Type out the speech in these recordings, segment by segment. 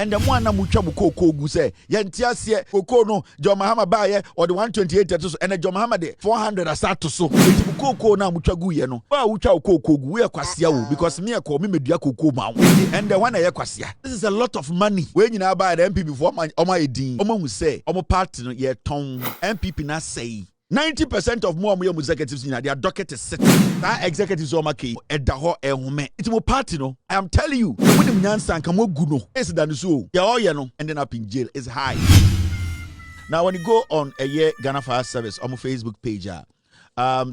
and the one na mutwa mu cocoa gu say yentiasie cocoa no John Mahama buy or the 128 to so and John Mahama de 400 asat to so enti cocoa na mutwa gu ye no ba wutwa cocoa gu we kwasia wo because me ko me medua cocoa ma and the one na ye kwasia. This is a lot of money we nyina buy the MPP before oma edin oma hu say omo party no ye ton MPP na say 90% of more executives in their docket is sitting. That executives are making edaho ehome. It's more party no. I am telling you, when the nyansa and kamo guno, is than so. They all ending up in jail is high. Now when you go on a year Ghana Fire Service on my Facebook page,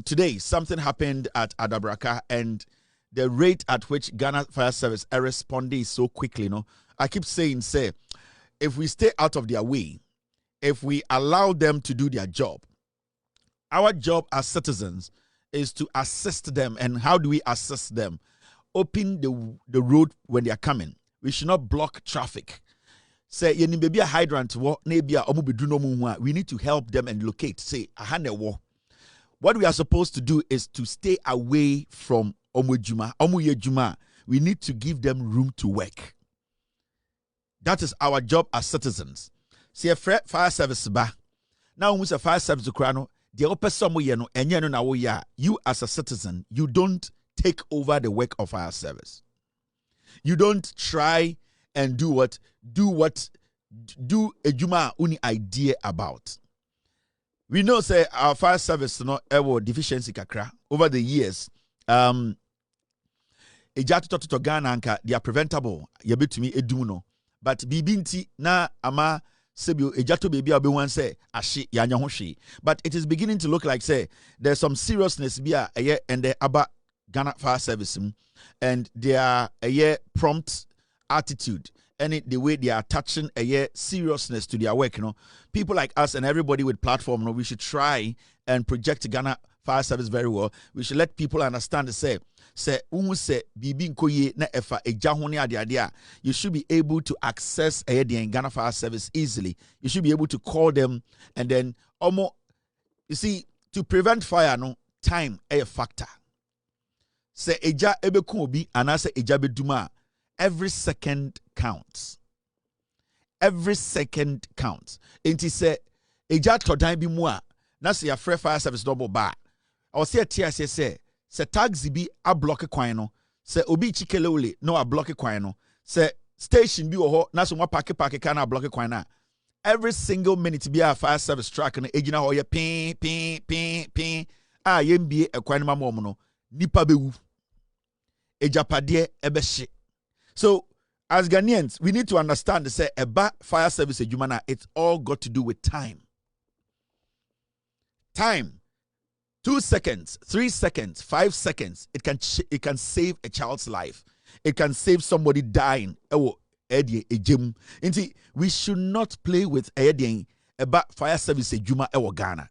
today something happened at Adabraka and the rate at which Ghana Fire Service are responding so quickly. No, I keep saying, say, if we stay out of their way, if we allow them to do their job. Our job as citizens is to assist them. And how do we assist them? Open the road when they are coming. We should not block traffic. Say, you need a hydrant. We need to help them and locate. Say, what we are supposed to do is to stay away from Omujuma. We need to give them room to work. That is our job as citizens. See, a fire service ba. Now, who's a fire service to you as a citizen, you don't take over the work of our service. You don't try and do a juma uni idea about. We know say our fire service no ever deficiency kakra over the years. Ejatu to Ghana they are preventable. Yebetumi edumuno, but bibinti na ama. Ejato baby abe wan say ashi yanya hoshi, but it is beginning to look like say there's some seriousness bia and the aba Ghana Fire Service and their prompt attitude and the way they are attaching seriousness to their work. People like us and everybody with platform, we should try and project Ghana Fire Service very well. We should let people understand to say bibi nkoye na efa ejahone ade you should be able to access the Ghana Fire Service easily. You should be able to call them and then you see, to prevent fire time a factor. Say eja ebeku obi anase eja beduma, every second counts. Every second counts. Enti say eja todan bi mu a na say your fire service double bar. Or say TSA say taxi bi a block kwan no, say obi chikelewole no a block kwan no, say station bi wo ho na so mo park ka na block kwan na. Every single minute be a fire service truck na ejina ho ye pin yembie ekwan ma mo no nipa bewu ejapade ebehye. So as Ghanaians we need to understand say eba fire service ejuma na it's all got to do with time. 2 seconds, 3 seconds, 5 seconds, it can save a child's life. It can save somebody dying. We should not play with about fire service Juma Ghana.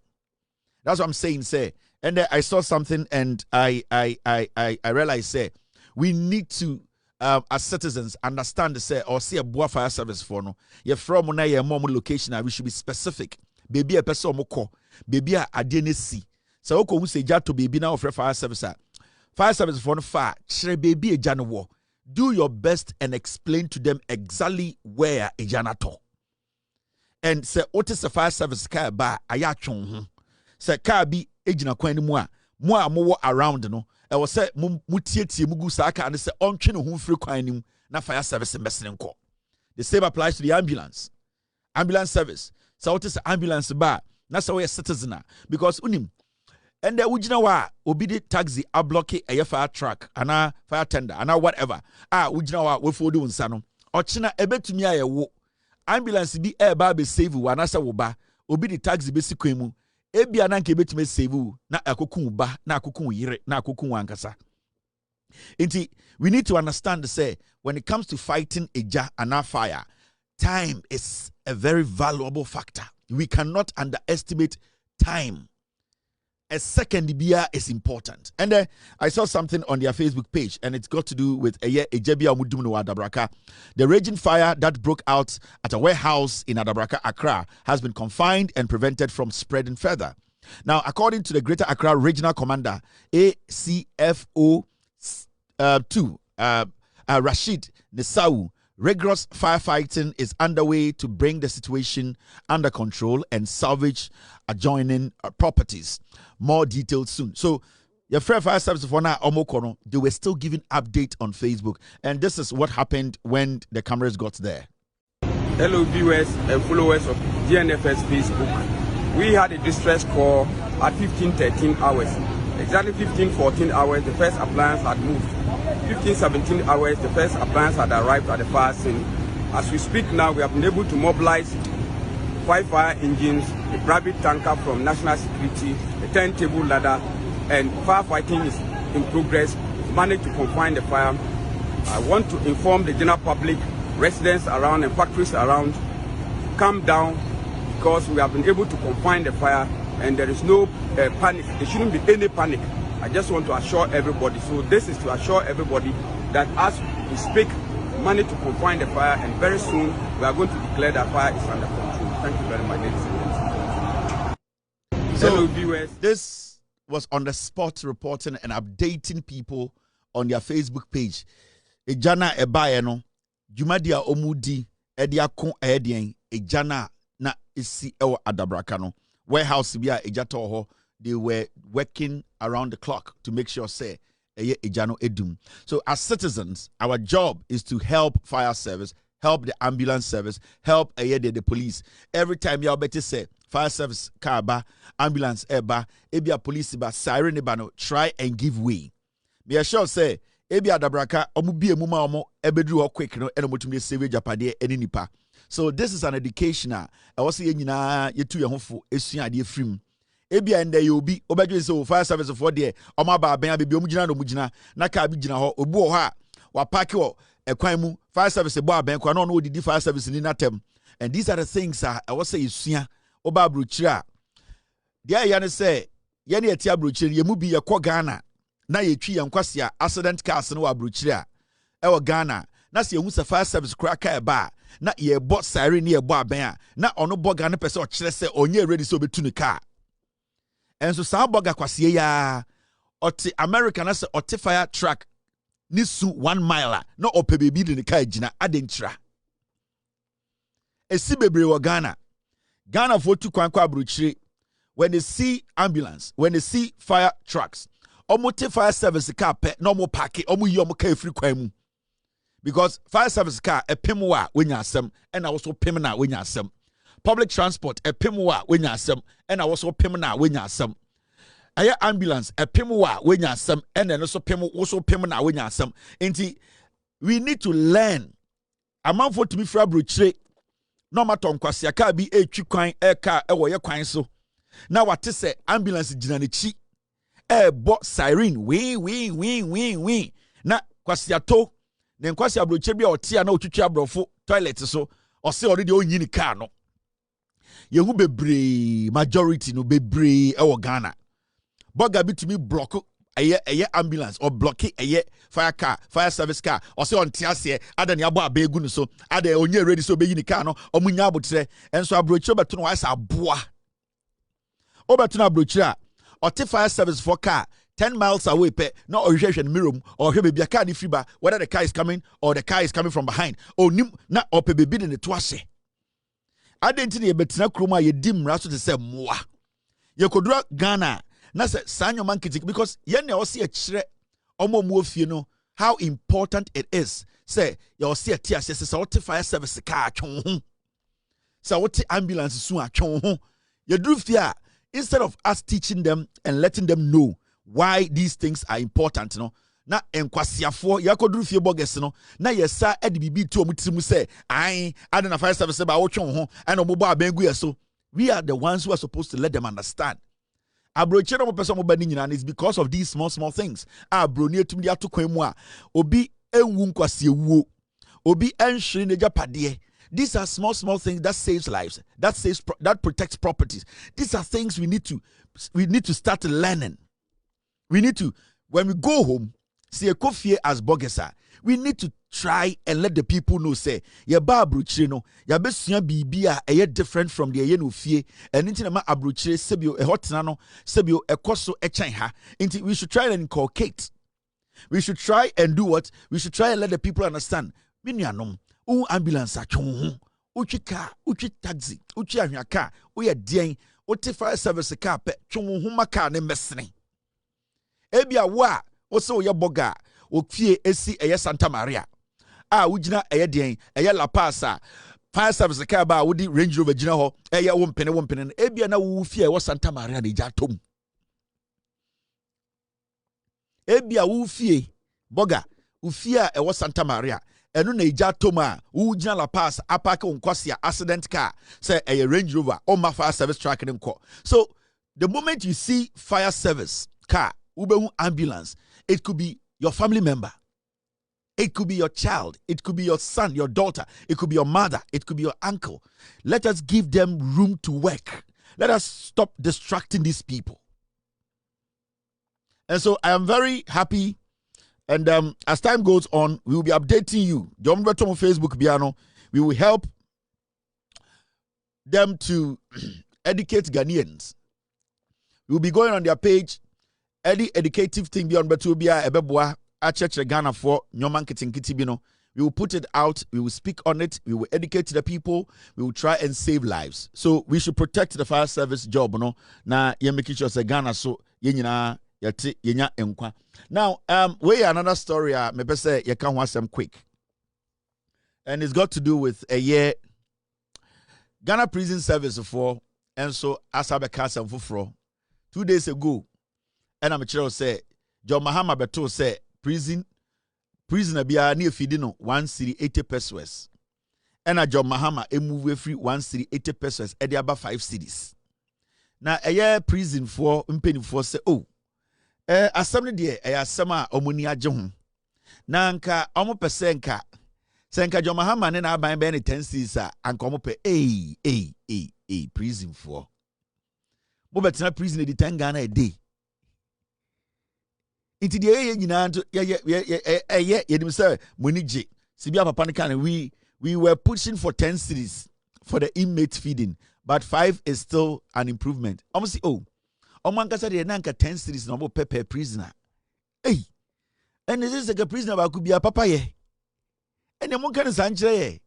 That's what I'm saying, say. And then I saw something and I realized, say, we need to as citizens understand, say, or see a boa fire service for no. You're from a mom location, we should be specific. Baby a person moko, baby a adenesi. So oko hu say jato baby na offer fire service. Fire service for no far. Chere baby e jana wo. Do your best and explain to them exactly where e jana to. And say what is the fire service car ba Agyapong ho. Say car bi e jina kwan ni mu a mo around no. E wo say mu tietie mu gu sa aka and say ontwe no ho free kwan ni mu na fire service mbesene nko. The same applies to the ambulance service. So what is the ambulance ba? Na say we citizen because unim. And then ujina wa obi de taxi a block a fire truck ana fire tender ana whatever. Ujina wa we for do nsa no. Ochina ebetumi aye wo. Ambulance bi e ba be save wo ana se wo ba. Obi de taxi be sikwan mu. Ebi ana nke ebetumi save wo na akokun ba na akokun yire na akokun ankasa. Inti we need to understand say when it comes to fighting ana fire, time is a very valuable factor. We cannot underestimate time. A second BR is important. And I saw something on their Facebook page, and it's got to do with Adabraka. The raging fire that broke out at a warehouse in Adabraka, Accra, has been confined and prevented from spreading further. Now, according to the Greater Accra Regional Commander, ACFO 2, Rashid Nesau, Rigorous firefighting is underway to bring the situation under control and salvage adjoining properties. More details soon. So, your fire service for now, Omokono, they were still giving update on Facebook, and this is what happened when the cameras got there. Hello, viewers and followers of GNFS Facebook. We had a distress call at 15:13 hours. Exactly 15:14 hours, the first appliance had moved. 15:17 hours, the first appliance had arrived at the fire scene. As we speak now, we have been able to mobilize 5 fire engines, a private tanker from National Security, a turntable ladder, and firefighting is in progress. We've managed to confine the fire. I want to inform the general public, residents around and factories around, calm down, because we have been able to confine the fire and there is no panic. There shouldn't be any panic. I just want to assure everybody. So this is to assure everybody that as we speak, we managed to confine the fire, and very soon we are going to declare that fire is under control. Thank you very much, ladies and gentlemen. So, hello, viewers. This was on the spot reporting and updating people on their Facebook page. Ejana ebayeno, jumadia omudi, ediakon edien, ejana na isi ewa adabrakano. Warehouse biya ejatoho, they were working around the clock to make sure say ejano edum. So as citizens, our job is to help fire service, help the ambulance service, help the police. Every time you better say fire service car ba, ambulance eba, ebia police ba, siren eba no, try and give way. Me assure say ebia dabraka omu bi emuma omo ebedru ho quick no eno motumi save Japade eni nipa. So this is an educational. I was saying nyina yetu ye hofo esua ade frim. Ebia ende ye obi obedwe say fire service for there omo ba Abena bebi omu gina no mu gina na ka bi gina ho obu ho a wa park wo ekwan mu fire service bo Abena kwa no odidi fire service ni natem. And these are the things I was say esua oba abrochira. Dia ya ne say ye ne eti abrochira ye mu bi ye kɔ Ghana na ye twi ye nkwase accident cars no abrochira e wo Ghana na se ye hu se fire service kra ka e ba na ye bɔ siren ye bɔ Abena na ono bɔ Ghana pese o kyerɛ se onye ready so betu ne car. Enso sa boga kwase ya ɔte America na se ɔte fire truck ni su 1 mile na ɔpɛ bebi de ne car gina adentra. Esi bebre wo Ghana for tu kwan kwa abrochire. When they see ambulance, when they see fire trucks, omote fire service car pe no mo park omo yi omo car free kwan mu. Because fire service car e pem wa wenya asem and also pem na wenya asem. Public transport e pem wa wenya asem and also pem na wenya asem. Aya ambulance e pem wa wenya asem and then also pem na wenya asem. Enti we need to learn. Amanfo to be fra brochire no matter nkwase aka bi etwi kwan e car e wo ye kwan so. Na wate se ambulance gina ne chi bo siren we na kwasiato ne nkwasi abroche bia otia na otwitwa abrofo toilet so o se already onyi ni car no yehu bebre majority no bebre e wo Ghana boga bitumi block eye ambulance or block eye fire service car or say on tiase ada ne abo abegu no so ada onye ready so be yi ni car no omunya abotre enso abroche beto no wasa aboa obetuna abrochira or fire service for car 10 miles away pe no orientation mirror or he be a car free ba whether the car is coming or the car is coming from behind or nim na or pe be in the twase identity e betina kroma ye dim raso to say moa ye kodura Ghana na say sanyo mankiti because ye na o se a kire omo mu ofie no how important it is say ye o se a tia say what fire service car atwon ho say what ambulance su atwon ho ye duru fia. Instead of us teaching them and letting them know why these things are important, no, na enkwasiafo yakoduru fie boges no, na yesa edibibi to omutimu say, I na fire service ba wotwon ho, and omobo abengu yeso. We are the ones who are supposed to let them understand. Abroche no person mo bani nyina is because of these small things. Abronye tumdi atokwan mu a obi enwu nkwase ewuo. Obi enhwere ne Agyapade. These are small things that saves lives, that protects properties. These are things we need to start learning. We need to, when we go home, see a coffee as bogesa. We need to try and let the people know say, ya ba abrochire no, ya besua bibia eye different from the eye no fie. And inti na abrochire sebio e hotena no, sebio ekoso echan ha. Inti we should try and inculcate. We should try and do what? We should try and let the people understand. Minyanom. ambulance atwon uchi car uchi taxi uchi ahwa car uye dien uti fire service car pe twon ho maka ne mesene ebia wo a wo se wo ye boga ofie esi eye Santa Maria ugina eye dien eye La Paz fire service car ba wodi Range Rover gina ho eye wo mpene ebia na wo fie wo Santa Maria de ja tom ebia wo fie boga ufie a ewo Santa Maria enu na ija toma ugina La Paz apake unkwasi accident car say a Range Rover or my fire service truck in ko. So the moment you see fire service car ube ambulance, it could be your family member, it could be your child, it could be your son, your daughter, it could be your mother, it could be your uncle. Let us give them room to work. Let us stop distracting these people. And so I am very happy. And as time goes on, we will be updating you. Don't forget on Facebook, Biano. We will help them to educate Ghanaians. We will be going on their page. Any educative thing beyond Betubia, Ebeboa, Acheampong Ghana for Nyoman Kitinkiti Bino. We will put it out. We will speak on it. We will educate the people. We will try and save lives. So we should protect the fire service job. No, na yemeki chose Ghana so yenyina yati yenya enkwa. Now, we another story. Maybe say you can watch some quick, and it's got to do with a year Ghana Prison Service for, and so Asabe Kasam for 2 days ago, and I'm sure say John Mahama Beto say prisoner be near feeding 1 cedi 80 pesos, and a John Mahama a move free 1 cedi 80 pesos at the about 5 cedis. Now a year prison for impeni for say assembly de asama omuni agye ho na nka omo pese nka senka John Mahama ne na aban be ne 10 cedis anka omo pe prison for mo betena prison di 10 Ghana a day inti de ye nyina nto ye dim say money je sibia papa ne kan we were pushing for 10 cedis for the inmate feeding, but 5 is still an improvement. Omo see Omankasa de nanka 10 cedis no per prisoner. Hey. And this is a prisoner ba could be a papa ye. And the monk can sanche ye.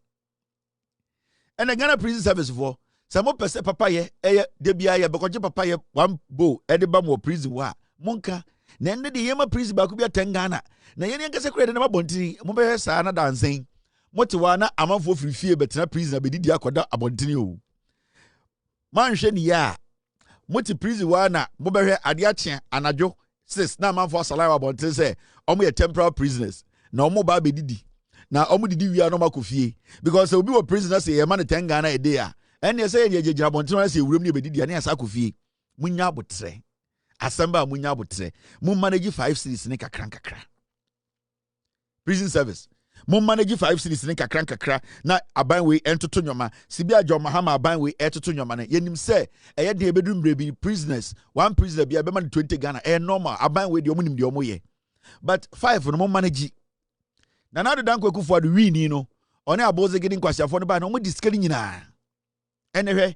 And the Ghana Prison Service for some more per papa ye, debia ye, because papa ye one bow, edibam prison wa. Monka, nende the yema prison ba could be a 10 Ghana. Na yen kasa credit na bontini, mobe sana dancing. Motiwana among for free fear, but na prisoner be dia kwada abontini o. Man shen ya. Moti prison wana mobere adiache anajo 6 na man for salary about say omo ye temporary prisoners na omo ba be didi na omo didi wi anoma kofie because obi wo prisoners say e man 10 Ghana a day and they say ye jejira bontin say wuram ne be didi na asa kofie munya abotre asamba munya abotre mun manage 5 cedis ne kakra prison service mun manage 5 cedis ne kakra na abanwe entoto nyoma sibia John Mahama abanwe entoto nyoma na yenim se eye de bedum brebi prisoners one prisoner bia be man 20 Ghana normal abanwe de omunim de omoye but 5 no mun manage na na do dan kwakufu adu wini no one aboze gidi nkwasiafo no ba na omo diskari nyina enehwe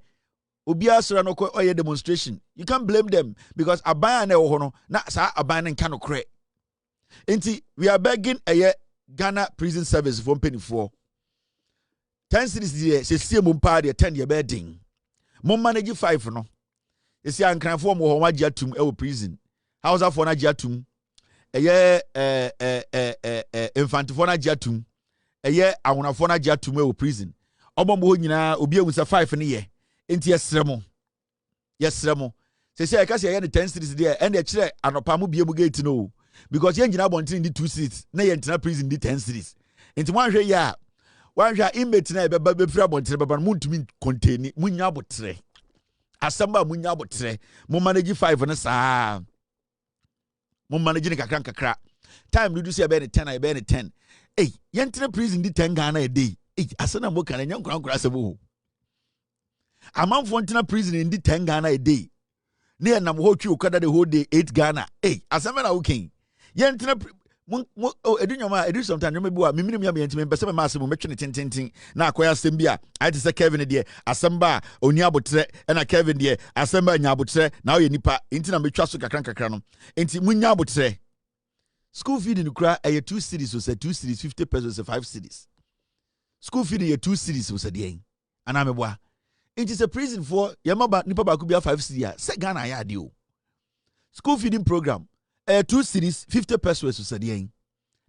obi asra no ko oye demonstration you can't blame them because aban na ewo ho no na sa aban nka no kre enti we are begging Ghana Prison Service for penny for 10 cedis there se sie mo mpa de 10 de bedding mo manage 5 no e se ankran for mo ho wa giatum e wo prison house for na giatum infant for na giatum awona for na giatum e wo prison obo mo nyina obi ehun se 5 ne ye enti yesremo se ka se ye 10 cedis there and e kire anopa mo bie mu gate no because yen jina bontin di 2 cedis na yen tina prison di 10 cedis enti wan hwe ya inmate na be befra bontin be ban muntumi contain munya abotre asamba munya abotre mo manage 5 na saa mo manage ni kakra time do say be 10 yen tina prison di 10 Ghana a day asana mo kan nya nkran asebo amanfo tina prison di 10 Ghana a day ne na mo ho twi okada the whole day 8 Ghana asama na okay yentina edunyoma edu sometimes you maybe me minim ya me yentime pese me masem me twene tintintin na akoya asem bia I say Kevin de asamba oni abotre na Kevin de asamba nya abotre na o ye nipa intina me twa so kakra no enti munya abotre school feeding kura 2 cedis so say 2 cedis 50 pesos 5 cedis school fee ye 2 cedis was a day. And I'm a boy. It is a prison for Yamaba Nipa could be 5 cedis. Say Ghana ya dio. School feeding program. 2 cedis 50 pesos was a day.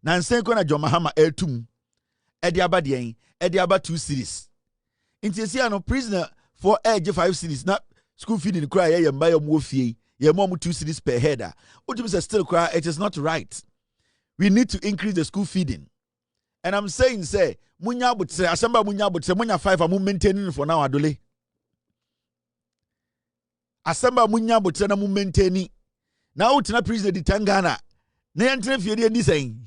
Nansen kona John Mahama tum. Ediaba de Ediaba 2 cedis. Intiasiano prisoner for age 5 cedis. Not school feeding cry and buy a more fee. Your mom 2 cedis per header. Ultimately still cry. It is not right. We need to increase the school feeding. And I'm saying, say, Munya but say, Asamba Munya but say, Munya 5 are maintaining for now, Adole. Asamba Munya but say, I'm maintaining. Now, it's not prison the Tangana. Nayantre Fieri and saying.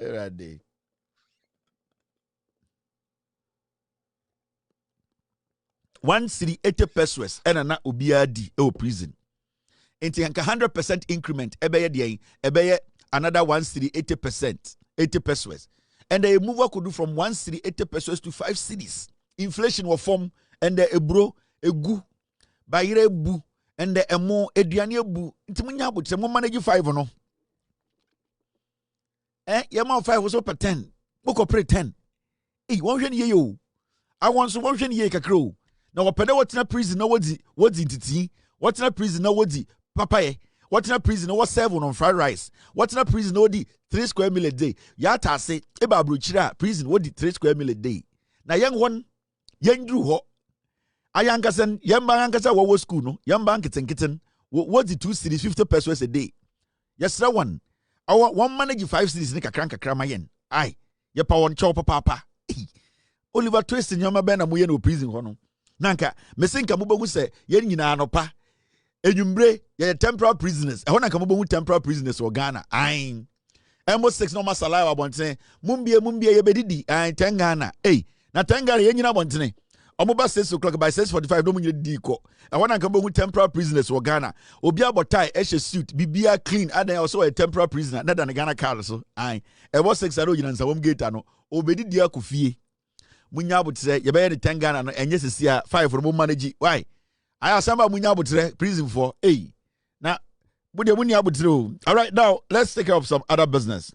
Right. 1 cedi 80 pesos and na obiadi e prison. Enti hanka 100% increment ebeye another 1 cedi 80%, 80 pesos. And the mover could do from 1 cedi 80 pesos to 5 cedis. Inflation will form and the ebro egu bayire bu and the emo eduane bu. Nti munya but mo manage 5 no. Yama 5 was up 10. Boko pre 10. Won hwe ye yo. I want so won hwe ye kakro. Now, what's in a prison? No, what's it? What's in a prison? No, what's Papa? What's in a prison? No, what's 7 on fried rice? What's in a prison? No, 3 square meal a day. Yata say, Eba Bruchira, prison, what 3 square meal a day. Now, young one, young drew ho. I young cousin, young bankasa, what was school, no? Young bankets and kitten, what's 2 cedis, 50 pesos a day? Yes, that one. Our 1 manage 5 cedis, Nika Cranka Cramayen. Aye, your power chopper papa. Oliver Twist and Yama Ben and we no prison hono. Nanka, mesinka mubo say yen nyina anopa. Enyumbre ye temporary prisoners. E hona ka mubo temporary prisoners or Ghana. Ain. Emo 6 no masala wa bonten. Mumbie ye bedidi. Ain ten Ghana. Hey, na ten Ghana ye nyina bonten. Omoba 6 o'clock by 6:45 no munye di ko. E hona ka mubo temporary prisoners or Ghana. Obi abotai e suit bibia clean adan also a temporary prisoner. Na dan Ghana card so. Ain. E wo 6 aro nyina nsawom gate ano. Obedidi akofie. Munya butre ye be the 10 Ghana no enye sesia 5 for mo manage why I asamba munya butre prison for na bude munya butre. All right, now let's take care of some other business.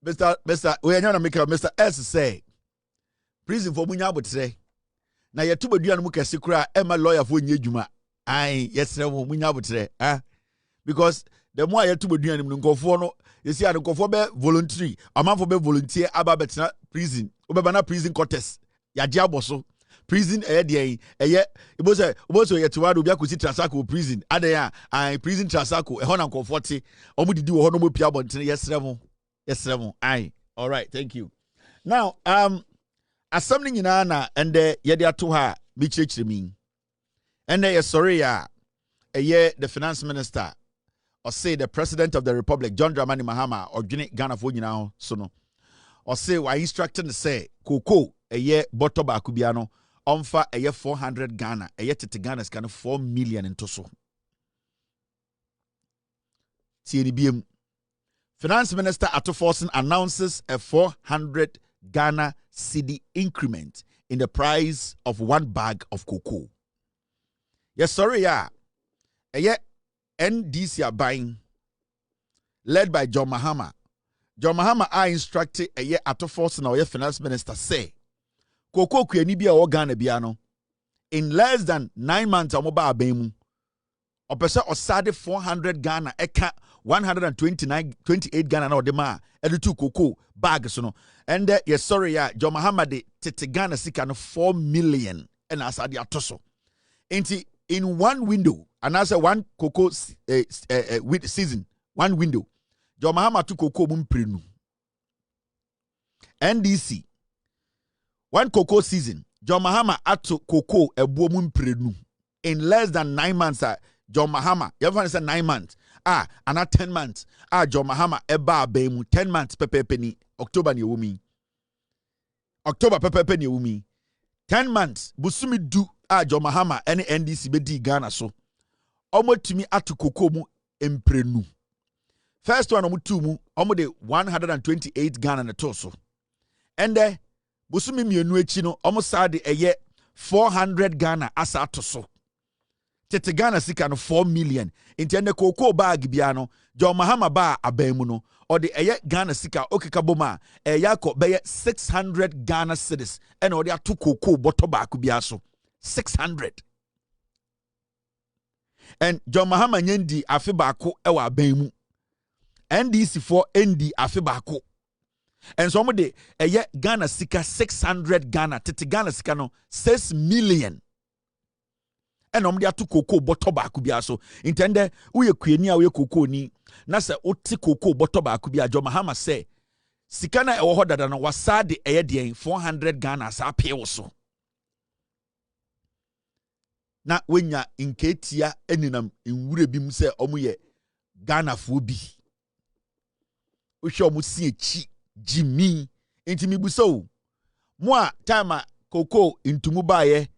Mr. We are going to make Mr. S say prison for munya butre na ye tubadua no mukase kura ema lawyer for nye djuma ai yesre mo munya butre because the more I to be doing him go for no, you see, I go for be voluntary. A man for be volunteer about betina prison. Obebana prison contest. Ya diaboso prison ye it was yet to wadu bia kusi transako prison. Adaya prison transako. Hona go 40. Omu didi wo hono mo pia bonten yes remo. Aye. All right, thank you. Now assemble nyina na and ye de ato ha bi chirechire mi. And ye sorry ya the finance minister or say the president of the republic John Dramani Mahama or Ghana for nyina so no or say why instructing to say cocoa bottle ba kubiano onfa 400 Ghana tete Ghana is kind of 4 million into so TNBM finance minister Ato Forson announces a 400 Ghana cedi increment in the price of 1 bag of cocoa. Yes sorry ya NDC are buying, led by John Mahama. John Mahama are instructed Ato Forson or finance minister say, Cocoa Kuenibia or Ghana Biano. In less than 9 months, Amoba Abemu. Or percent or sade 400 Ghana, eka 128 Ghana no dema, and the 2 cocoa bags, no. And yes, sorry, John Mahama de Tete Ghana sikan 4 million and asadi atoso. In one window, and as a 1 cocoa season, 1 window, John Mahama to cocoa mumprenu. NDC, 1 cocoa season, John Mahama to cocoa a mumprenu. In less than 9 months, John Mahama, everyone said 9 months. Another 10 months. John Mahama eba bemu 10 months pepe penny. October ni wumi. October pepe penny wumi. 10 months. Busumi du. John Mahama any NDC bedi Ghana so. Omo timi atu koko mu emprenu. First one omo tu mu omo de 128 Ghana na toso. And busumi mienu echi no omo sa de 400 Ghana asa toso. tete Ghana sika no 4 million. Intende cocoa bag biano, John Mahama ba abemuno, or the Ghana sika okikaboma, yako beye 600 Ghana cedis, and or there 2 cocoa bottle back biaso. 600. And John Mahama nyendi afibako ewa abemu. NDC for ND afibako. And some of the Ghana sika 600 Ghana, tete Ghana sika no 6 million. And dia to cocoa bottle back biaso. Intende uye kwenia uye cocoa ni na se oti cocoa bottle back bia John Mahama say sikana ewo ho dada no wasade eyedien 400 Ghana sa pe so. Na wenya inketia eninam nwure bi mu se omuye Ghana fo bi. Uhwe omu si echi Jimmy intimi buso. Mo time cocoa intumu baye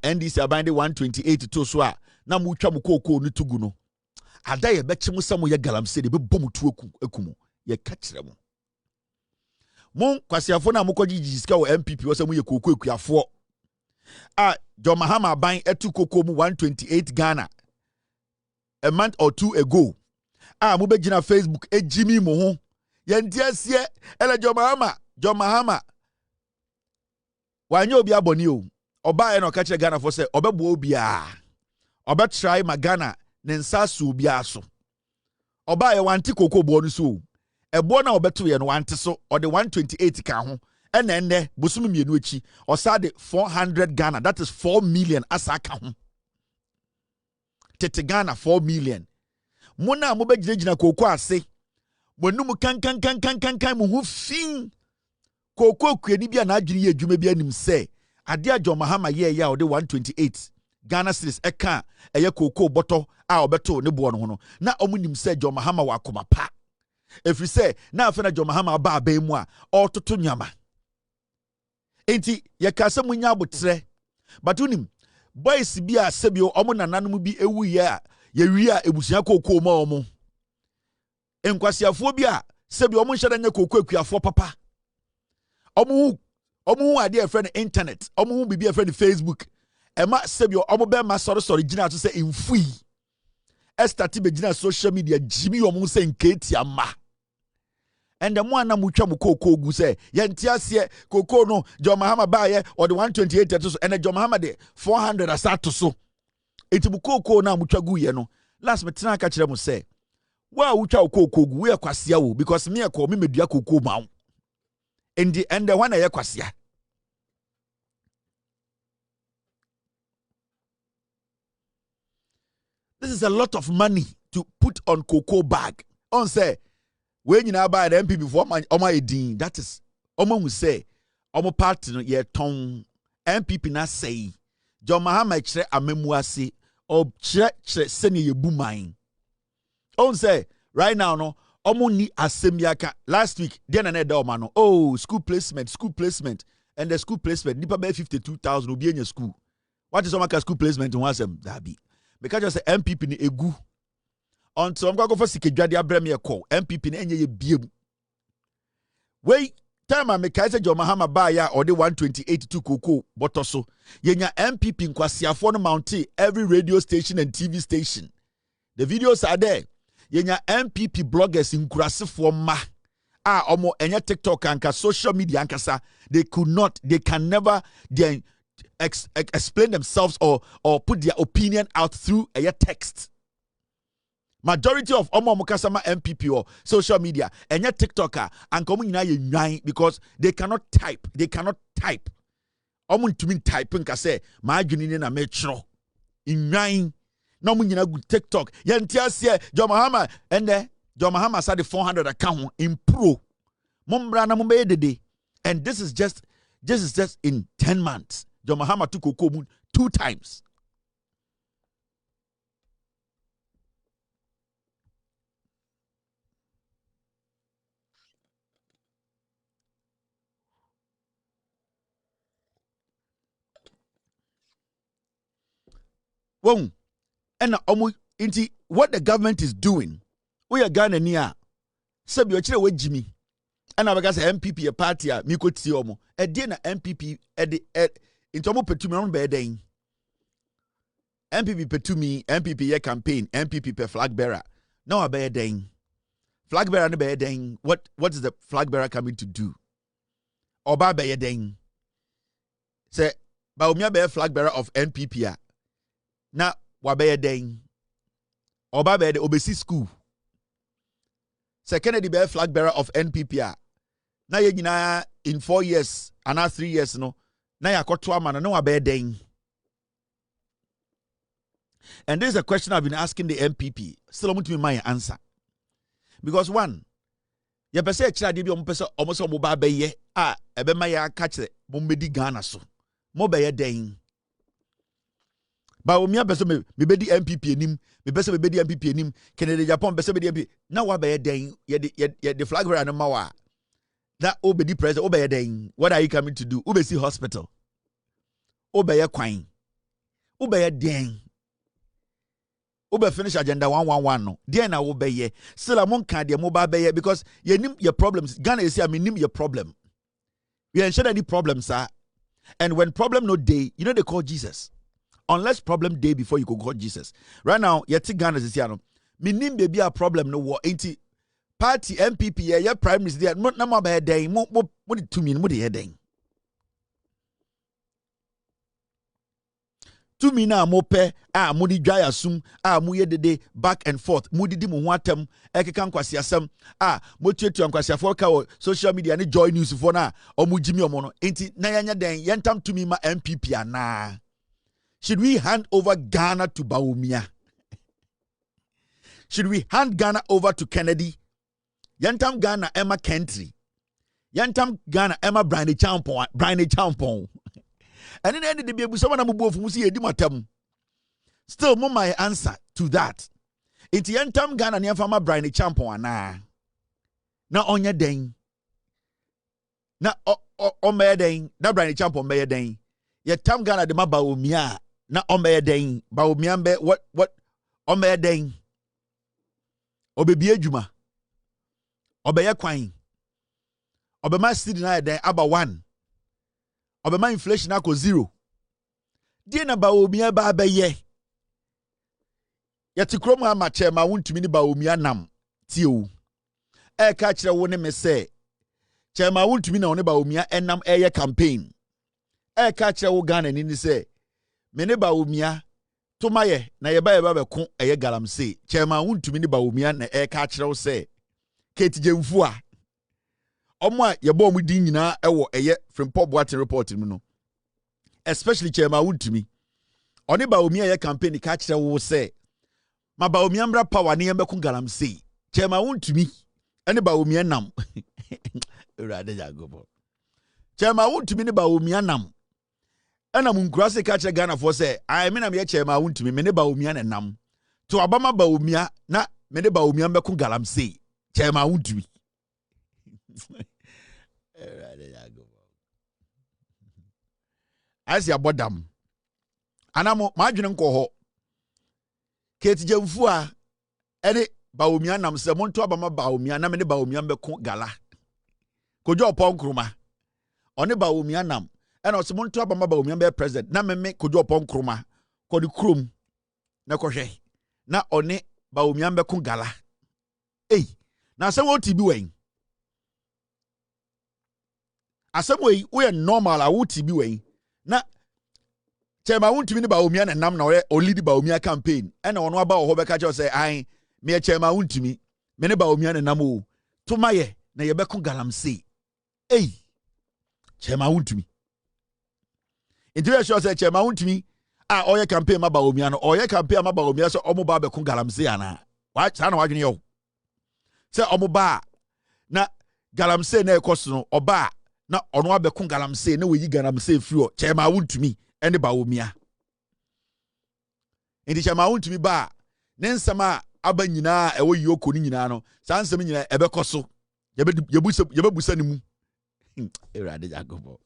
NDC abande 128 to so na mu twa mu cocoa no tugu no. Ada ye beche mu samo ye galamse de be bom tu akumu ye ka kire mu. Mon kwasiafo na mukɔgye jisika wo MPP wo sɛ mu ye cocoa akuafo. John Mahama ban etu cocoa mu 128 Ghana a month or 2 ago. Mu begina Facebook ejimi mo ho. Ye ntiasie ele John Mahama wanye obi aboni o. Oba no ka kire Ghana for say obebo obi a. Oba try ma Ghana ne nsa so obi aso. Oba ye wanti cocoa bo no so. Ebo na obeto ye no wante so or the 128 ka ho. Ene busumi mienu echi osade 400 Ghana, that is 4 million asaka ho. Tete Ghana 4 million. Mona mo begina cocoa ase. Monum kan mo hu fin. Cocoa kwani bia na adwene ye adwuma bia nim se ade a John Mahama ye ya o de 128 Ghana cedis eka eye cocoa bottle a obeto ne bo no ho no. Na omunim se John Mahama wa akoma pa. Efri se na afena John Mahama ba mu a ototo nyama. Enti ye kasa munya abotre. But unim boys bi a sebio omo nananom bi ewu ye a ye wi a ebusia cocoa ma omo. Enkwasiafo bi a sebio omo nhye nya cocoa akuafo papa. Omo ade e friend internet, omo bibi e friend Facebook. Ema sebio omo be ma sorry gina to say infui. Estati be gina social media jimi omo say nketi ama. And the one na mutwa mu cocoa gu say yentiase cocoa no John Mahama baye or the 128 to so and John Mahama de 400 asato so etibu cocoa na mutwa gu ye no last me tena ka kire mu say wa utwa cocoa gu we kwasia wo because me e ko me medua cocoa ma and the one ye kwasia. This is a lot of money to put on cocoa bag. On say when you now buy the MPP before my edin, that is Omo who say Omo party no ye ton MPP na say John Mahama chere amemuase or chere seni ye bumain. On say right now no Omo ni asemiaka last week then and no oh school placement and the school placement nipa be 52,000 obi enya school. What is Omaka school placement in wasem dabi because just say MPP ni egu. Until I'm going to go for Sikejadi Abranye call MPP na enye ye biem. Wait, time I make Kaiser John Mahama baya or the 128 cocoa botoso. Yenya MPP in Kwasiafo no mounty every radio station and TV station. The videos are there. Yenya MPP bloggers in Kurasifo ma. Omo enye TikTok anka social media ankasa. They can never explain themselves or put their opinion out through a text. Majority of Omo Mukasama MPP or social media and yet TikToker and coming now because they cannot type. Omo to me typing ka say my juni na metro in nine. No munyina good TikTok. Yantia John Mahama and John Mahama said the 400 account in pro. Mumbra na mumbe de. And this is just in 10 months. John Mahama took Cocoa 2 times. Well, and what the government is doing, we are Ghana near. Sabi ochire we Jimmy. And I say MPP a party a mi ko ti omo. E dey na MPP e de into mo petumi on be den. MPP pe to me, MPP ye campaign, MPP pe flag bearer. Now a bear dang. Flag bearer and bear dang. What is the flag bearer coming to do? Oba bear dang. Say Bawumia bear flag bearer of NPP. Na wa bear dang. Oba bear the obesi school. Say Kennedy bear flag bearer of NPP. Na ye nyina in 4 years and 3 years no. Na ya koto ama no wa bear dang. And there's a question I've been asking the MPP. Still, I want to be my answer. Because one, you pese a child be almost a mobile bay, ebe my catch it, Bombedi Ghana so. Mobile dang. Bawumia pese me be the MPP nim, me pese be the MPP nim, Kennedy Agyapong pese be the MPP. Now what be dang, ye the flag bearer no mawa. That obedi president, obey dang. What are you coming to do? Obesi hospital. Obey kwine. Obey dang. Ube finish agenda 111 no. There na ube ye. Still among can the mobile be because you nim your problems. Ghana is here, I mean nim your problem. We ensure any problems are. And when problem no day, you know they call Jesus. Unless problem day before you could call Jesus. Right now, you take Ghana is here no. Me nim baby a problem no war. Ain't party MPP yeah primaries there. Not na more by day. Mo to me mo the heading. To me na mope mudi dwaya sum mu yedede back and forth mudi di mo ho atem ekeka nkwasi asem motuetu nkwasi afọ ka social media ne joy news for na omujimi omo no enti na yanya den yentam to me ma MPP ana. Should we hand over Ghana to Bawumia? Should we hand Ghana over to Kennedy? Yentam Ghana Emma country. Yentam Ghana Emma Bryan Acheampong. And then the baby someone am both musi edimatam. Still more my answer to that. Iti yentam Ghana ni fama Bryan Acheampong ana. Na onya den. Na o me den, na Bryan Acheampong me den. Yetam Ghana de ma Bawumia na o me den. Bawumia be what o me den. Obebi adwuma. Obeye kwan. Obema city na den aba 1. Obema inflation ako 0. Die na Bawumia ba abeye. Yeti krom ha mache ma Wontumi ni Bawumia nam tio. Ka kire wo ne me se. Che ma Wontumi na one Bawumia enam eye campaign. Ka kire wo Ghana ni se. Me ne Bawumia to maye na ye ba be ko eye galamse. Che ma Wontumi ni Bawumia na ka kire wo se. Ketije mfua. Omo a ye bo mu din nyina ewo eye from pop water report mu no. Especially Chairman Wontumi. Oni Bawumia ye campaign ka kire wo se. Ma Bawumia mbra power ne yembe ku galamse. Chairman Wontumi ene Bawumia nam. Urade jagobo. Chairman Wontumi ne Bawumia nam. Ena munkurase ka kire Ghana for say, I mean am ye Chairman Wontumi me ne Bawumia ne nam. To abama Bawumia na me ne Bawumia mbe ku galamse. Chairman Wontumi. As ya bodam. Anamo madwene nko ho. Ketije mfua ene Bawumia nam se monto abama Bawumia na me ne Bawumia mbeko gala. Kodwo opon kruma. One Bawumia nam ena o se monto abama Bawumia be president na me kodwo opon kruma. Kodi krum na kohwe. Na one Bawumia mbeko gala. Na se wo tibi wen. Asem we normal a wo tibi wen. Na Chairman Wontumi ni Bawumia na nam na o lead Bawumia campaign. Ena ono aba o ho be ka che say ai me Chairman Wontumi me ne Bawumia na nam o. To maye na ye be ko galamse. Chairman Wontumi. Interior show say Chairman Wontumi oye campaign ma Bawumia no oye campaign ma Bawumia so omo ba be ko galamse ana. Wa sa na wadwene yo. Say omo ba na galamse na ekoso no oba na ono abekun galamse na weyi galamse free o Chairman Wontumi ene Bawumia. Enti Chairman Wontumi ba ne nsama aba nyina ewo yoko ni nyina no sa nsam nyina ebekoso yebebusa ni mu. Erade jagobo.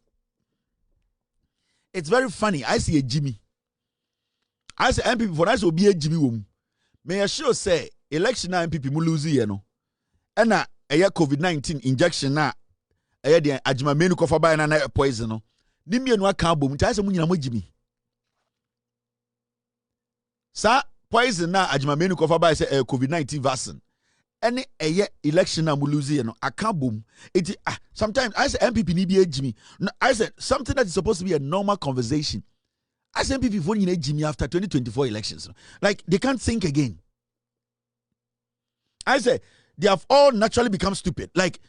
It's very funny. I see a Jimmy. I say MPP for us obi a Jimmy wom. May I sure say election na MPP mu lose ye no. Ena eye COVID-19 injection na eye de adjuma menu kofa ba na poison no. Ni mienu aka abom nta se mu nyina mo Jimmy. Sa poison na Agyapong kofa by say COVID-19 vaccine. Any election na muluzi no aka boom. It sometimes I say MPP ni bi ejimi. I said something that is supposed to be a normal conversation. I say MPP for you ejimi after 2024 elections. Like they can't think again. I say they have all naturally become stupid. Like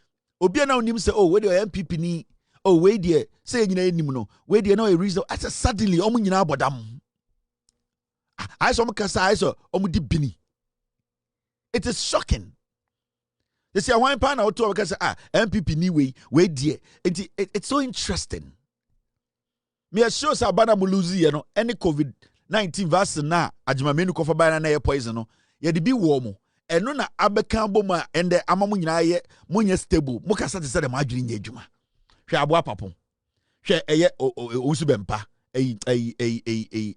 Obi na onim say oh where the MPP ni oh where there say you enim no where there no a reason. I say suddenly omu nyina abodam. I saw kasa I saw omu di bini. It is shocking. They say, one pound or two, because MPP ni way dear. It's so interesting. Me assure Sabana Muluzi, you know, any COVID-19 vaccine na Agyapong kofa by na poison no. Ye de bi warm. And no na abeka boma and the amamu nyina ye munye stable. Muka sati say dem adwiri nye adwuma. Hwe aboa papon. Hwe eye osubempa.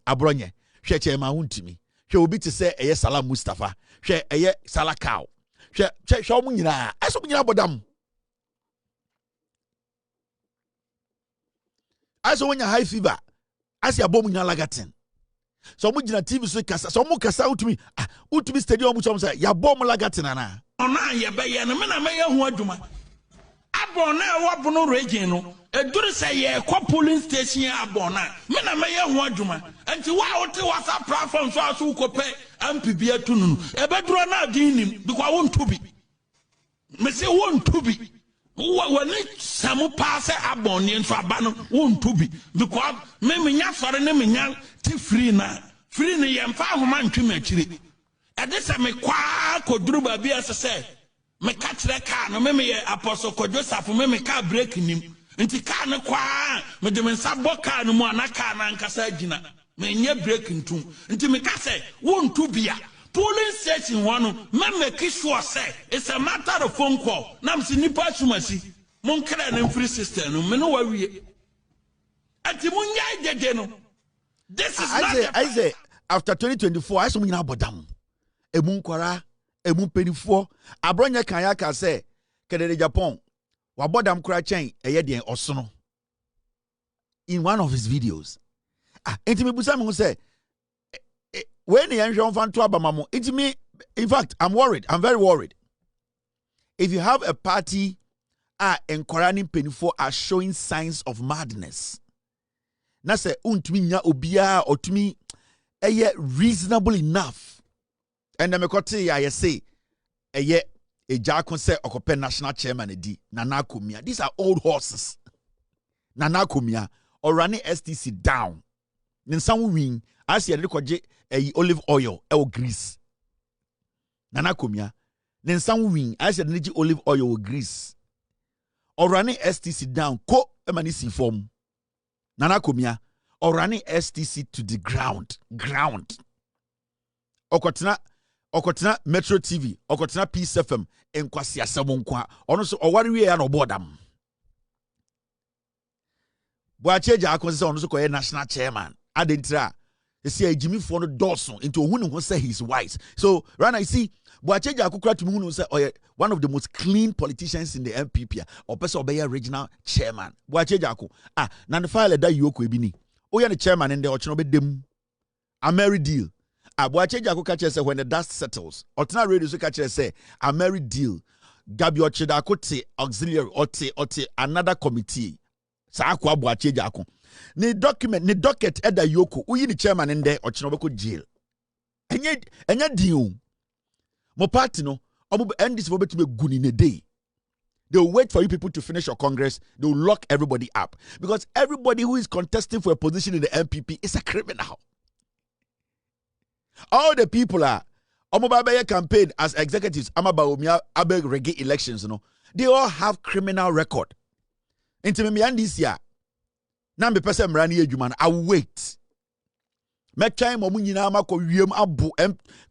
Abronye. Hwe chema Wontumi. Hwe obi te say eye Salam Mustafa. Hwe eye Salakao. Hwe omu nyina. Eso nyina bodam. Aso when you high fever, as your bomb in lagatin. So much in a TV so kasa, so much kasa Wontumi stadium which say your bomb lagatin ana. Ona ye be ye no me na me ye ho adwuma. Abona wabono region no, eduru say ye kwa polling station abona. Me na me ye ho adwuma. Enti wa wote WhatsApp platform so aso kope MPB atunu. E be duro na din nim because Wontumi. Me say Wontumi. When some pass Abonye so abano Wontumi because me nya sore ne me nya ti free na ye mfa homa ntwem akire. E de se me kwa koduru ba bia se me ka kire ka no me ye apostle Kwadwo Sarfo me ka break nim nti ka ne kwa me de me nsa ka no mu anaka na nkasa agina me nya break ntum nti me ka se Wontumi polling station one me make sure say it's a matter of phone call nam si nipa sumasi mon kra na free system no me no wa wie ati mun nya dede no this is I say after 2024 I so nyina bodam emu Kwara emu penifo Abronye kan ya ka say kedede Agyapong wa bodam kra chen eye den osono in one of his videos enti me busa me ho say when you in fact, I'm worried. I'm very worried. If you have a party encouraging penifo are showing signs of madness, na say Wontumi nya obia or to me reasonable enough. And the mekote I say a Jakpa say okope national chairman edi Nana Komia. These are old horses. Nana Komia or running STC down. Then some win as you record olive oil or grease. Nana Komia. Then some win as you olive oil or grease. Or running STC down. Ko emanisi form. Nana Komia. Or running STC to the ground. Okotena Metro TV. Okotena Peace FM. Enkwasi asamonkwa. Ono so owari we ya no bodam. Boacheja akonse ono so koye national chairman. Adentra. You see, Jimmy for the Dawson into who say he's wise. So, right now, you see, Boacheja Akukra to who say, oh, one of the most clean politicians in the MPP, or person obey regional chairman. Boacheja Aku. Nan the file that you ebini. Oh, you're the chairman and the Ochinobe dem. A merry deal. Boacheja Akukra say when the dust settles. Otina radio so catch say a merry deal. Gabi Ochida Akote auxiliary ote another committee. Sa akwa Boacheja Aku. Ni docket eda yoko uyi ni chairman nde ochinobeko jail enye diu mo party no omo end this for betime guni ne day. They'll wait for you people to finish your congress. They'll lock everybody up because everybody who is contesting for a position in the MPP is a criminal. All the people are Omobabeya campaign as executives ama Bawumia abe reggae elections, you know, they all have criminal record. Into me and this year. Now me person mrani edwuma I wait. Me try mo nyina makọ wiem abo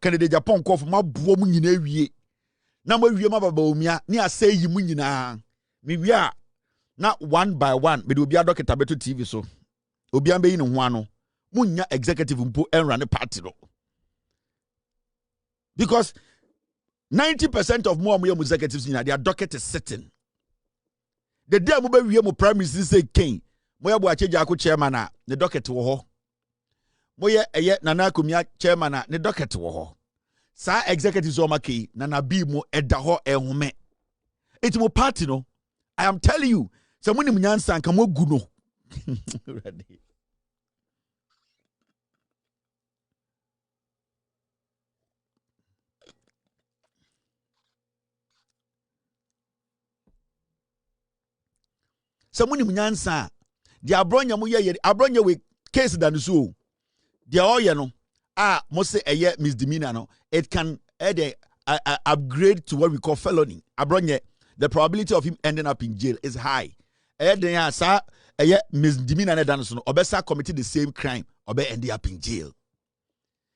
Canada Japan ko ma bo mo nyina wie. Na mo wiem Bawumia ni asay yi mo nyina. Me wie a na one by one me do obi adoketa beto TV so. Obi an be yi ne ho ano. Mo nya executive mpo enrun party no. Because 90% of more executives in their docket is sitting. The day mo be wie mo primaries say king. Moya Acheampong chairman the docket wo ho. moye eye Nana Kumia chairman na ne docket wo ho. Sa executives o make Nana bi mo eda ho ehome. It mo party no. I am telling you, someone in Nyansa nka mo gu no. Ready. Someone in Nyansa, the Abronye mo ye Abronye we case than so. The oye no must say a year misdemeanor no. It can upgrade to what we call felony. Abronye, the probability of him ending up in jail is high. Sir, a year misdemeanor done so. Obesa committed the same crime. Obe ended up in jail.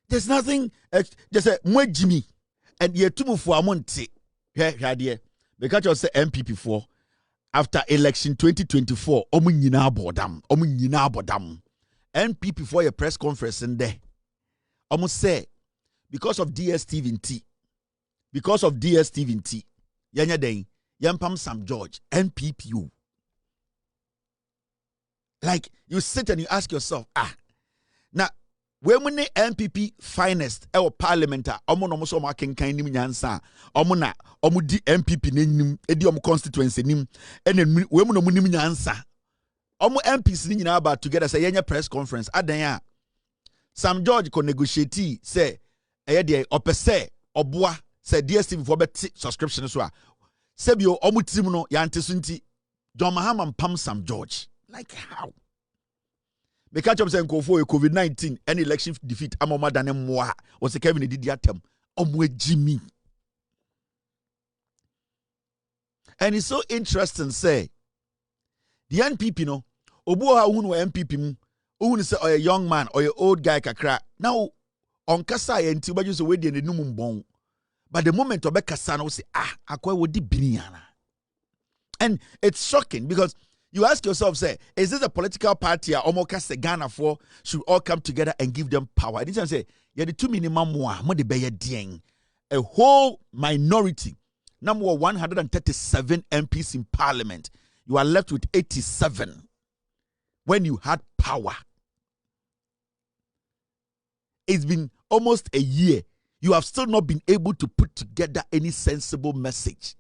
There's nothing. Just a more Jimmy and ye two for a month. Here, because you say MPP for. After election 2024, omunyina bodam. NPP for a press conference in there. Almost say because of DSTV in T. Yanya day, Yampam Sam George, NPPU. Like you sit and you ask yourself, now when the NPP finest our parliamentar, no so making kind of nyansa, di MPP nim, edi constituency nim, and then women no munim nyansa. MPs ni about together say yenya press conference. Adanya Sam George ko negotiate say de opese oboa say DSTV for bet subscription so sebio team no yantesunti John Mahama pam Sam George. Like how? Because I'm saying COVID-19 and election defeat amoma than moi was a Kevin did yatem Jimmy. And it's so interesting say the NPP no obuha unu MPP unu say or a young man or a old guy kakra now on kasa enti ba so we dey enum bon but the moment obe kasa no say akwa wo di biniana. And it's shocking because you ask yourself, say, is this a political party or Omokase Ghana for should all come together and give them power? I didn't say, you're the two minimum more the bear ding. A whole minority, number 137 MPs in parliament. You are left with 87 when you had power. It's been almost a year. You have still not been able to put together any sensible message.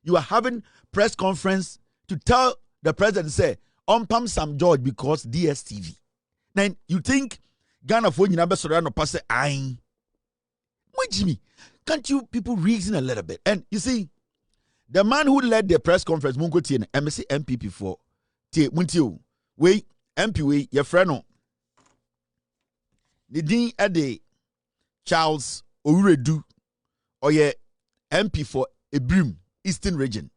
You are having press conference to tell the president say, pam Sam George because DSTV. Then you think Ghana for you surround pass ain. Jimmy, can't you people reason a little bit? And you see, the man who led the press conference, Mungo Tien, MSC MPP for Muntio, we MP we your friend the Dean Ade Charles Ouredu or ye MP for Ebrim, Eastern Region.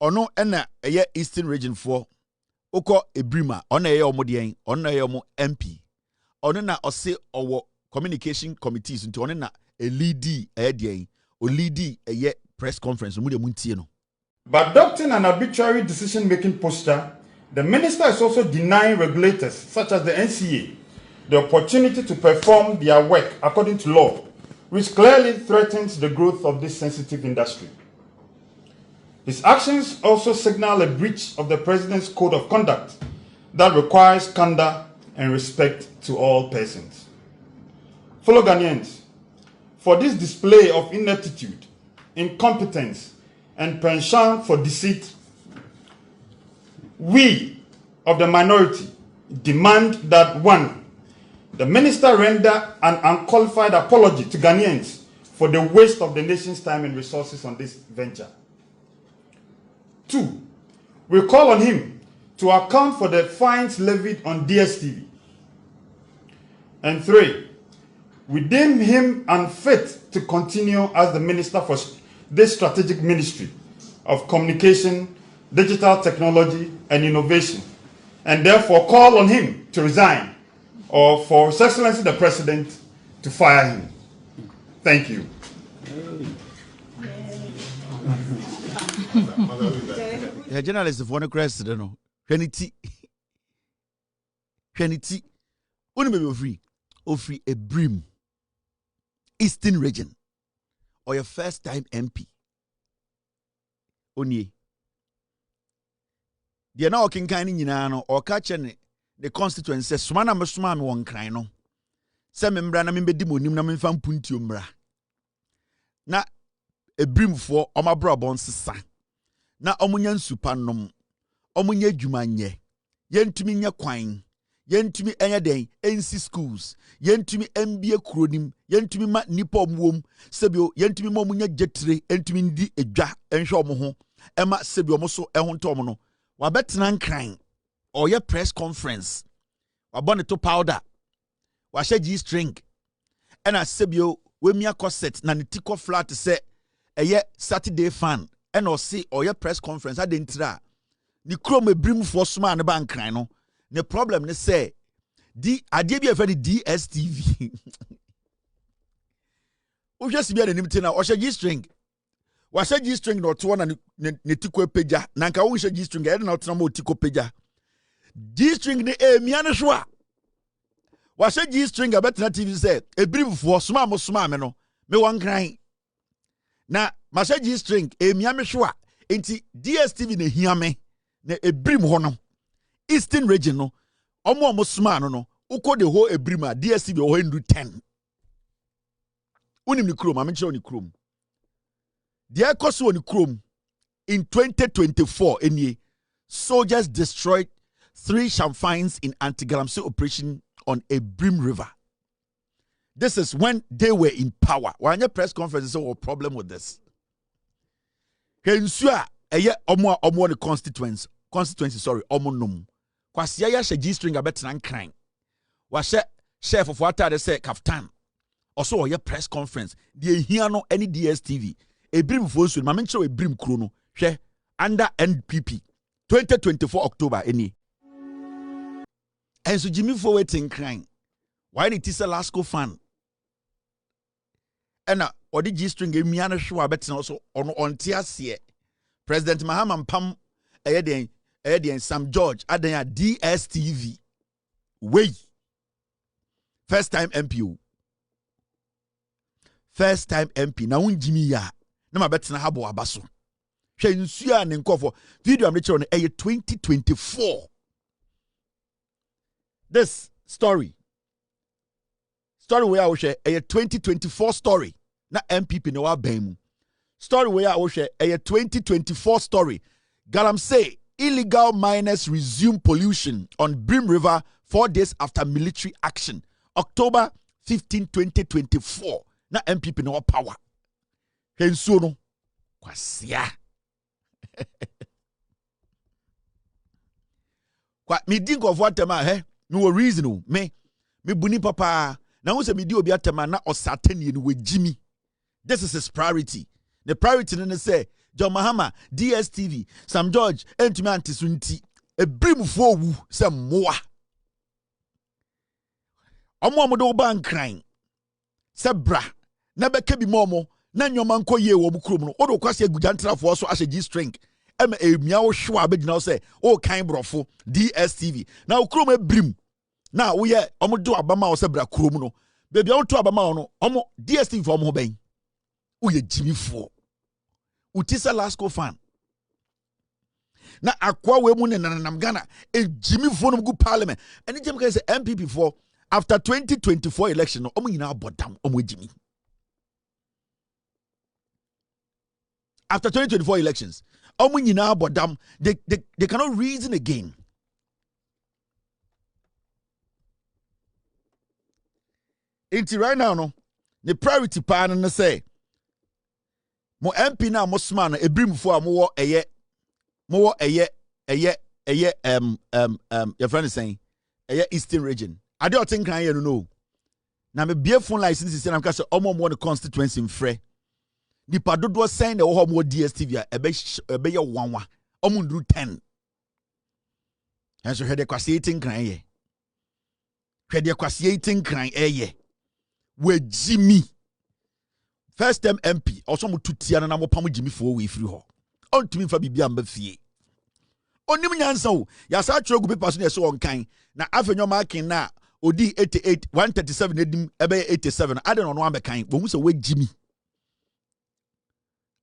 Ono ena eye Eastern Region for oko Ebrima ona eye omodien ona eye omo MP ono na ose owo communication committees nti ono na a lead eye o lead eye press conference mu de muntie no. By adopting an arbitrary decision-making posture, the minister is also denying regulators such as the NCA the opportunity to perform their work according to law, which clearly threatens the growth of this sensitive industry. His actions also signal a breach of the President's Code of Conduct that requires candor and respect to all persons. Fellow Ghanaians, for this display of ineptitude, incompetence, and penchant for deceit, we of the minority demand that 1. The minister render an unqualified apology to Ghanaians for the waste of the nation's time and resources on this venture. 2. We call on him to account for the fines levied on DSTV. And 3. We deem him unfit to continue as the minister for this strategic ministry of communication, digital technology, and innovation, and therefore call on him to resign or for His Excellency the President to fire him. Thank you. The journalist of one crest, don't know. Trinity. Only free a brim. Eastern Region. Or your first time MP. Onye. The now can kind in or catching the constituency says suma na me suma me won kran no se me mbra na me bedi monim na me fa mpunti mbra na ebrimfo omabra bon sesa na omunya nsupa nom omunya adwuma nye yentumi nya kwan yentumi enya den ensi schools yentumi mbie kronim yentumi ma nipa omwom sebio yentumi ma omunya jetre entumi ndi edwa enhwe omo ho ema sebio omo so ehonto omo no wabetena nkran oye press conference wabone to powder wahye G string ena sebio wemia corset na nitiko flat se eye Saturday fan ena osi oye press conference adentira ni krom ebrimfo soma ne bankran no the problem is say adie bi efe di DSTV o hwesi bi anim tina o hye G string wa hye G string no to na ne tiko peja na nka wo hye G string e na otena mo tiko peja G string ne emia ne so a wa hye G string abetena TV say ebrimfo soma mo soma me no me wankran na ma hye G string emia me so a enti DSTV ne hia me na ebrim ho no Eastern region no omo sma no uko the whole ebrima DSTV o 110 unim ni krom amenche oni krom dia koso oni krom in 2024 enie soldiers destroyed 3 champaigns in anti-galamsey operation on Ebrim River. This is when they were in power. When your press conference say what problem with this hensua eye omo the constituency sorry omo nom kwasia ya hye G string abetena nkran wa hye chef of water de say kaftan also oye press conference the ehia no any DSTV ebrim fonsu ma menche ebrim kro no hwe under NPP 2024 October any enso Jimmy for waiting nkran why the tisa lasco fan ena odi G string emia no hwe abetena also ono ontiase President Mahama Mpam Eden Sam George Adanya DSTV way first time MP na unjimi ya na mabetena habo abaso hwe nsua ne nkofo video am lecture on 2024 this story we are share a 2024 story na MPP no wa ban story we are share a 2024 story Galamsey illegal miners resume pollution on Brim River 4 days after military action. October 15, 2024. Na MPP no power. Henso no. Kwasia. Kwa mi dinko of what tema no reason me buni papa na wo se mi di obi atema na osatani no wejimi. This is his priority. The priority no say John Mahama, DSTV, Sam George, entumi antisunti, ebrimfo wu se moa. Omo do ba nkran. Se bra, na beka bi momo, na nyoma nko ye wo bukrom no. Odo kwase agujantrafo so ahye G string. Ema emia wo hwe abegina wo se, o kan brofo DSTV. Na ukrom ebrim. Na wo ye omo do abama wo se bra krom no. Bebi a wo to abama wo no, omo DSTV fo omo ho ben. Wo ye jimifo. Utisa Lasco fan. Na akwa we mu ne nanam Ghana e Jimmy Fonum gu parliament. And Jim can say MPP for after 2024 election no omo nyina abodam omo Jimmy. After 2024 elections, omo nyina abodam they cannot reason again. Until right now no, the priority pa no say mo MP na mo sma na ebrimfo a mo wo eye your friend is saying Eastern region ade o tin kan ye no na me bie phone license say na say omo the constituency mfre nipa dodo sen na wo ho mo DSTV a ebe ye wanwa omo nduru 10 enso hwede kwase tin kan ye hwede kwase tin kan eye we Jimmy first time MP also mo tutia na mo pam Jimmy for we free ho ontumi fa bibia mba fie onim nyansa o ya sa atro gu paper so na so on kan na afenyo marking na odi 88 137 edim ebe 87 ade no no abekan wo hu se we Jimmy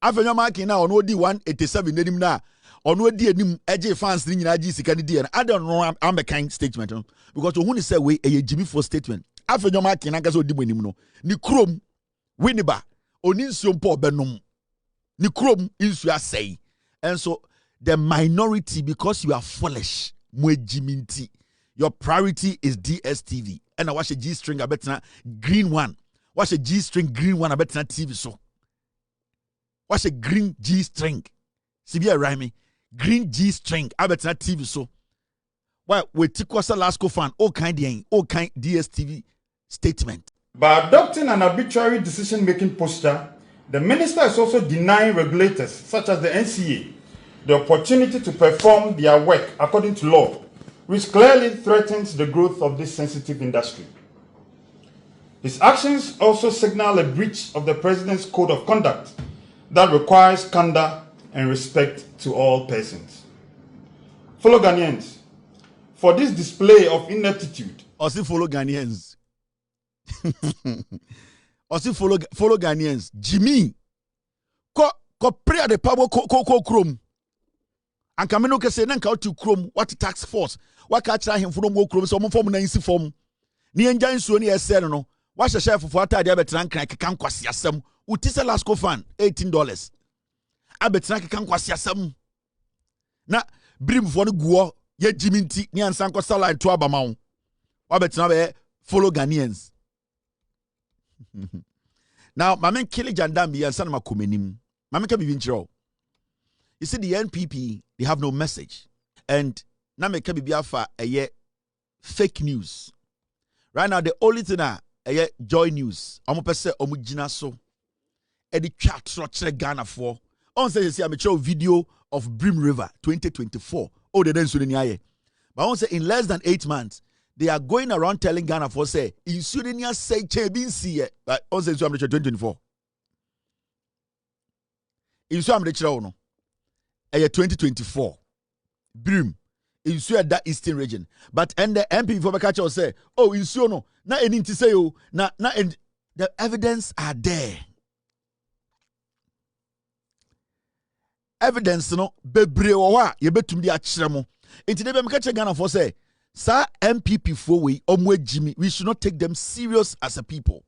afenyo marking na ono odi 187 edim na ono di anim eje fans ni nyina gi sika ni di na I don't know am a kind statement because who say we a Jimmy for statement afenyo ma ken anka so di anim no ni krom winiba oni nsuo mpo obenom ni krom nsuo asai and so the minority because you are foolish mo Jiminti your priority is DSTV and I watch a G string abetna green one watch a G string green one abetna TV so watch a green G string Sibia rhyme green G string abetna TV so why we tikosa last fan all kind DSTV statement. By adopting an arbitrary decision-making posture, the minister is also denying regulators such as the NCA the opportunity to perform their work according to law, which clearly threatens the growth of this sensitive industry. His actions also signal a breach of the president's code of conduct that requires candor and respect to all persons. Fellow Ghanaians, for this display of ineptitude, also follow Ghanaians. Also follow Ghanaians. Jimmy, ko pray the power ko chrome. And Kamino can say nanka to chrome what tax force. What catch him from more chrome so mo form na insi form. Ni enjan so ni esel no. What share for ata dia betran kan kan kwasi asem. Utise last go fan $18. Abetran kan kwasi asem. Na brim for no guo ye Jiminti ni ansan ko salary to abama wo. Wabetran be follow Ghanaians. Now, Mamen Kili Jandambi and Sanama Kumenim. Mamen can be intro. You see, the NPP, they have no message. And Name can be for a year fake news. Right now, the only thing a year joy news. I'm a person omujina so. And the chat structure Ghana for. On say, I'm a show video of Brim River 2024. Oh, they didn't so the But I want to say in less than 8 months. They are going around telling Ghana for say in Sudan say Chebinsi but on say 2024. In Sudan no 2024. Brim in Sudan that eastern region. But and the MP for Bakacha say, oh in Sudan no na any to say oh na and the evidence are there. Evidence no bebre wa ye betum di akyere mo. Enti de be mekache Ghana for say Sa MPP for we Jimmy, we should not take them serious as a people.